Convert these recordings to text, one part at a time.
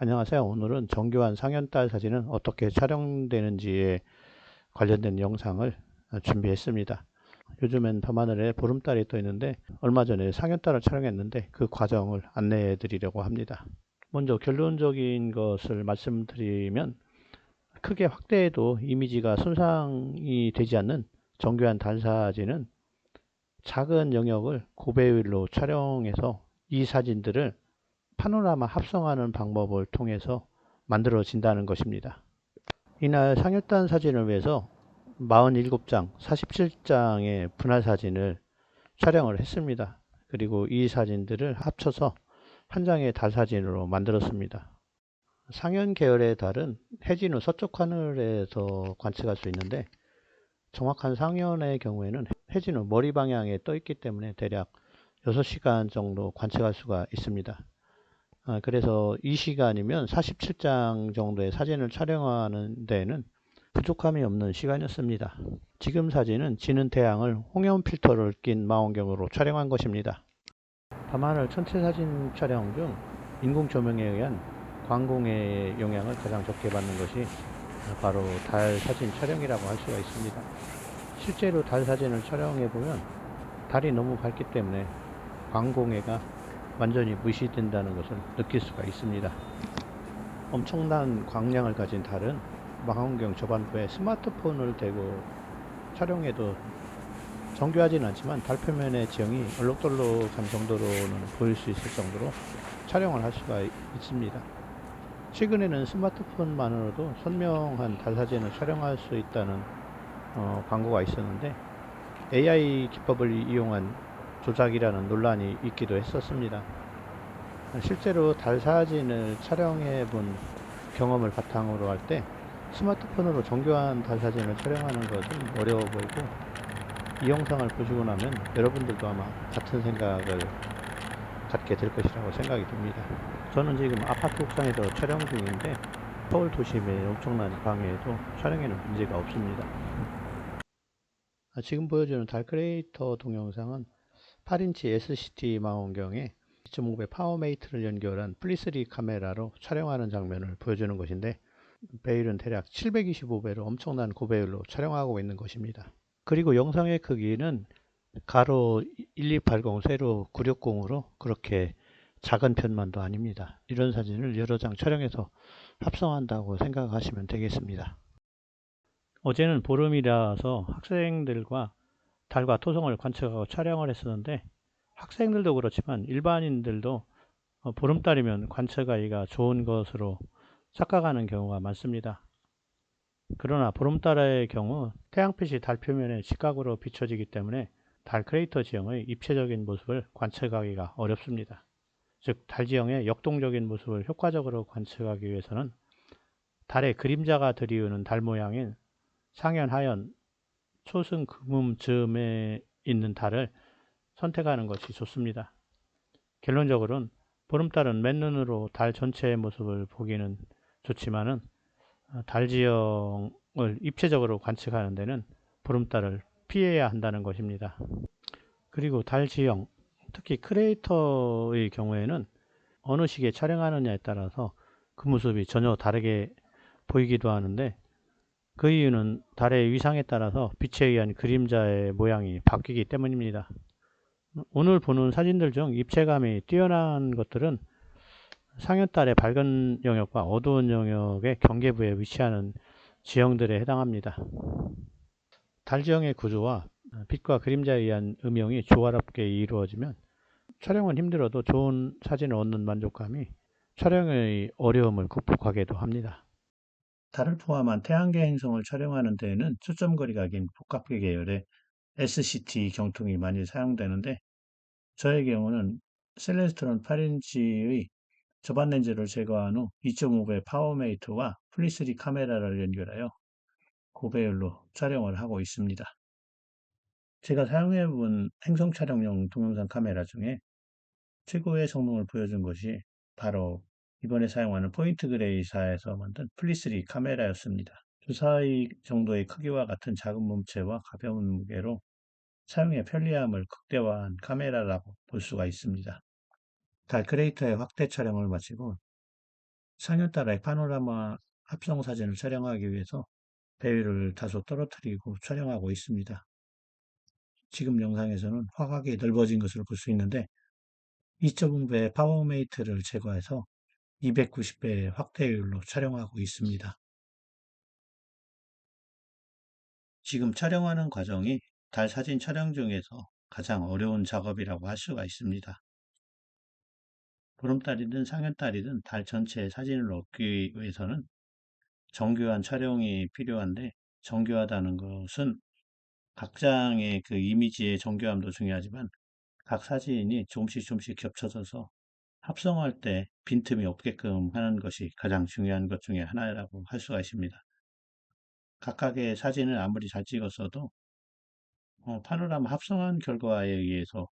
안녕하세요. 오늘은 정교한 상현딸 사진은 어떻게 촬영되는지에 관련된 영상을 준비했습니다. 요즘엔 밤하늘에 보름달이 떠 있는데 얼마 전에 상현딸을 촬영했는데 그 과정을 안내해 드리려고 합니다. 먼저 결론적인 것을 말씀드리면 크게 확대해도 이미지가 손상이 되지 않는 정교한 달 사진은 작은 영역을 고배율로 촬영해서 이 사진들을 파노라마 합성하는 방법을 통해서 만들어진다는 것입니다. 이날 상열단 사진을 위해서 47장, 47장의 분할 사진을 촬영을 했습니다. 그리고 이 사진들을 합쳐서 한 장의 달 사진으로 만들었습니다. 상현 계열의 달은 해진 후 서쪽 하늘에서 관측할 수 있는데 정확한 상현의 경우에는 해진 후 머리 방향에 떠 있기 때문에 대략 6시간 정도 관측할 수가 있습니다. 그래서 이 시간이면 47장 정도의 사진을 촬영하는 데에는 부족함이 없는 시간이었습니다. 지금 사진은 지는 태양을 홍염 필터를 낀 망원경으로 촬영한 것입니다. 밤하늘 천체 사진 촬영 중 인공 조명에 의한 광공해의 영향을 가장 적게 받는 것이 바로 달 사진 촬영이라고 할 수가 있습니다. 실제로 달 사진을 촬영해 보면 달이 너무 밝기 때문에 광공해가 완전히 무시된다는 것을 느낄 수가 있습니다. 엄청난 광량을 가진 달은 망원경 저반부에 스마트폰을 대고 촬영해도 정교하지는 않지만 달 표면의 지형이 얼룩덜룩한 정도로는 보일 수 있을 정도로 촬영을 할 수가 있습니다. 최근에는 스마트폰만으로도 선명한 달 사진을 촬영할 수 있다는 광고가 있었는데 AI 기법을 이용한 조작이라는 논란이 있기도 했었습니다. 실제로 달 사진을 촬영해 본 경험을 바탕으로 할 때 스마트폰으로 정교한 달 사진을 촬영하는 것은 어려워 보이고 이 영상을 보시고 나면 여러분들도 아마 같은 생각을 갖게 될 것이라고 생각이 듭니다. 저는 지금 아파트 옥상에서 촬영 중인데 서울 도심의 엄청난 광해에도 촬영에는 문제가 없습니다. 지금 보여주는 달 크레이터 동영상은 8인치 SCD 망원경에 2.5배 파워메이트를 연결한 플리3 카메라로 촬영하는 장면을 보여주는 것인데 배율은 대략 725배로 엄청난 고배율로 촬영하고 있는 것입니다. 그리고 영상의 크기는 가로 1280, 세로 960으로 그렇게 작은 편만도 아닙니다. 이런 사진을 여러 장 촬영해서 합성한다고 생각하시면 되겠습니다. 어제는 보름이라서 학생들과 달과 토성을 관측하고 촬영을 했었는데 학생들도 그렇지만 일반인들도 보름달이면 관측하기가 좋은 것으로 착각하는 경우가 많습니다. 그러나 보름달의 경우 태양빛이 달 표면에 직각으로 비춰지기 때문에 달 크레이터 지형의 입체적인 모습을 관측하기가 어렵습니다. 즉, 달 지형의 역동적인 모습을 효과적으로 관측하기 위해서는 달의 그림자가 들이우는 달 모양인 상현, 하현, 초승, 금음 즈음에 있는 달을 선택하는 것이 좋습니다. 결론적으로는 보름달은 맨눈으로 달 전체의 모습을 보기는 좋지만은 달 지형을 입체적으로 관측하는 데는 보름달을 피해야 한다는 것입니다. 그리고 달 지형, 특히 크레이터의 경우에는 어느 시기에 촬영하느냐에 따라서 그 모습이 전혀 다르게 보이기도 하는데 그 이유는 달의 위상에 따라서 빛에 의한 그림자의 모양이 바뀌기 때문입니다. 오늘 보는 사진들 중 입체감이 뛰어난 것들은 상현달의 밝은 영역과 어두운 영역의 경계부에 위치하는 지형들에 해당합니다. 달 지형의 구조와 빛과 그림자에 의한 음영이 조화롭게 이루어지면 촬영은 힘들어도 좋은 사진을 얻는 만족감이 촬영의 어려움을 극복하기도 합니다. 달을 포함한 태양계 행성을 촬영하는 데에는 초점거리가 긴 복합계 계열의 SCT 경통이 많이 사용되는데 저의 경우는 셀레스트론 8인치의 저반 렌즈를 제거한 후 2.5배 파워메이트와 플리3 카메라를 연결하여 고배율로 촬영을 하고 있습니다. 제가 사용해 본 행성 촬영용 동영상 카메라 중에 최고의 성능을 보여준 것이 바로 이번에 사용하는 포인트 그레이사에서 만든 플리3 카메라였습니다. 주사위 정도의 크기와 같은 작은 몸체와 가벼운 무게로 사용의 편리함을 극대화한 카메라라고 볼 수가 있습니다. 달 크레이터의 확대 촬영을 마치고 상현딸의 파노라마 합성 사진을 촬영하기 위해서 배율을 다소 떨어뜨리고 촬영하고 있습니다. 지금 영상에서는 화각이 넓어진 것을 볼 수 있는데 2.5배 파워메이트를 제거해서 290배 확대율로 촬영하고 있습니다. 지금 촬영하는 과정이 달 사진 촬영 중에서 가장 어려운 작업이라고 할 수가 있습니다. 보름달이든 상현달이든 달 전체의 사진을 얻기 위해서는 정교한 촬영이 필요한데, 정교하다는 것은 각 장의 그 이미지의 정교함도 중요하지만 각 사진이 조금씩 겹쳐져서 합성할 때 빈틈이 없게끔 하는 것이 가장 중요한 것 중에 하나라고 할 수가 있습니다. 각각의 사진을 아무리 잘 찍었어도 파노라마 합성한 결과에 의해서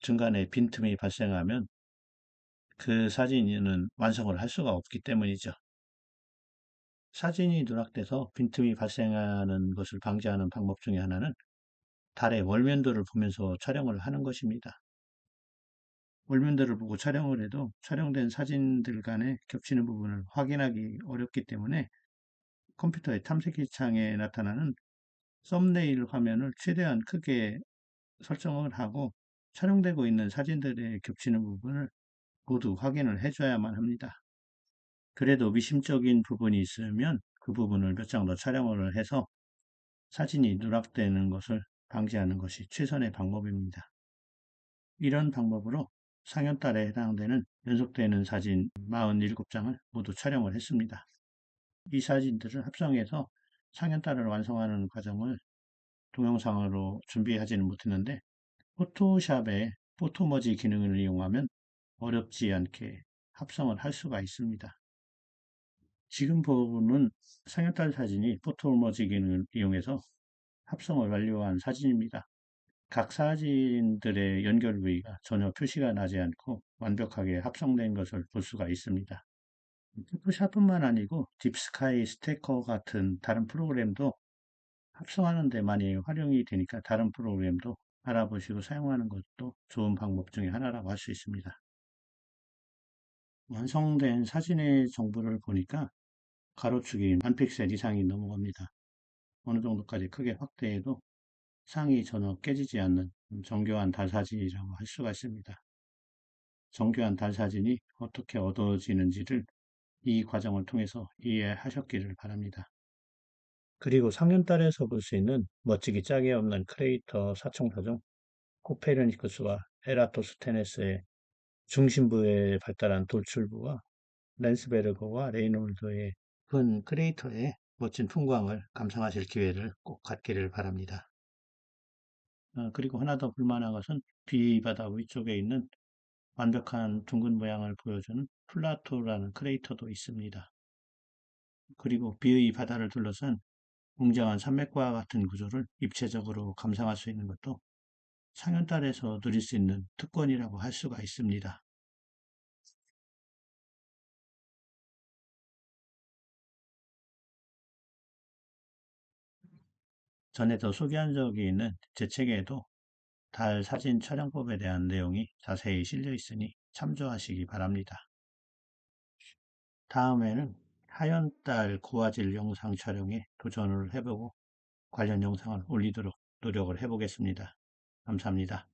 중간에 빈틈이 발생하면 그 사진은 완성을 할 수가 없기 때문이죠. 사진이 누락돼서 빈틈이 발생하는 것을 방지하는 방법 중에 하나는 달의 월면도를 보면서 촬영을 하는 것입니다. 월면도를 보고 촬영을 해도 촬영된 사진들 간에 겹치는 부분을 확인하기 어렵기 때문에 컴퓨터의 탐색기 창에 나타나는 썸네일 화면을 최대한 크게 설정을 하고 촬영되고 있는 사진들의 겹치는 부분을 모두 확인을 해줘야만 합니다. 그래도 미심적인 부분이 있으면 그 부분을 몇 장 더 촬영을 해서 사진이 누락되는 것을 방지하는 것이 최선의 방법입니다. 이런 방법으로 상현달에 해당되는 연속되는 사진 47장을 모두 촬영을 했습니다. 이 사진들을 합성해서 상현달을 완성하는 과정을 동영상으로 준비하지는 못했는데 포토샵의 포토머지 기능을 이용하면 어렵지 않게 합성을 할 수가 있습니다. 지금 보는 상현달 사진이 포토머지 기능을 이용해서 합성을 완료한 사진입니다. 각 사진들의 연결 부위가 전혀 표시가 나지 않고 완벽하게 합성된 것을 볼 수가 있습니다. 포토샵뿐만 아니고 딥스카이 스테커 같은 다른 프로그램도 합성하는 데 많이 활용이 되니까 다른 프로그램도 알아보시고 사용하는 것도 좋은 방법 중에 하나라고 할 수 있습니다. 완성된 사진의 정보를 보니까 가로축이 1000픽셀 이상이 넘어갑니다. 어느 정도까지 크게 확대해도 상이 전혀 깨지지 않는 정교한 달 사진이라고 할 수가 있습니다. 정교한 달 사진이 어떻게 얻어지는지를 이 과정을 통해서 이해하셨기를 바랍니다. 그리고 상현달에서 볼 수 있는 멋지기 짝이 없는 크레이터 사총사 중 코페르니쿠스와 에라토스테네스의 중심부에 발달한 돌출부와 랜스베르거와 레이놀드의 큰 크레이터의 멋진 풍광을 감상하실 기회를 꼭 갖기를 바랍니다. 그리고 하나 더 볼만한 것은 비바다 위쪽에 있는 완벽한 둥근 모양을 보여주는 플라토라는 크레이터도 있습니다. 그리고 비의 바다를 둘러싼 웅장한 산맥과 같은 구조를 입체적으로 감상할 수 있는 것도 상현달에서 누릴 수 있는 특권이라고 할 수가 있습니다. 전에도 소개한 적이 있는 제 책에도 달 사진 촬영법에 대한 내용이 자세히 실려 있으니 참조하시기 바랍니다. 다음에는 하연달 고화질 영상 촬영에 도전을 해보고 관련 영상을 올리도록 노력을 해보겠습니다. 감사합니다.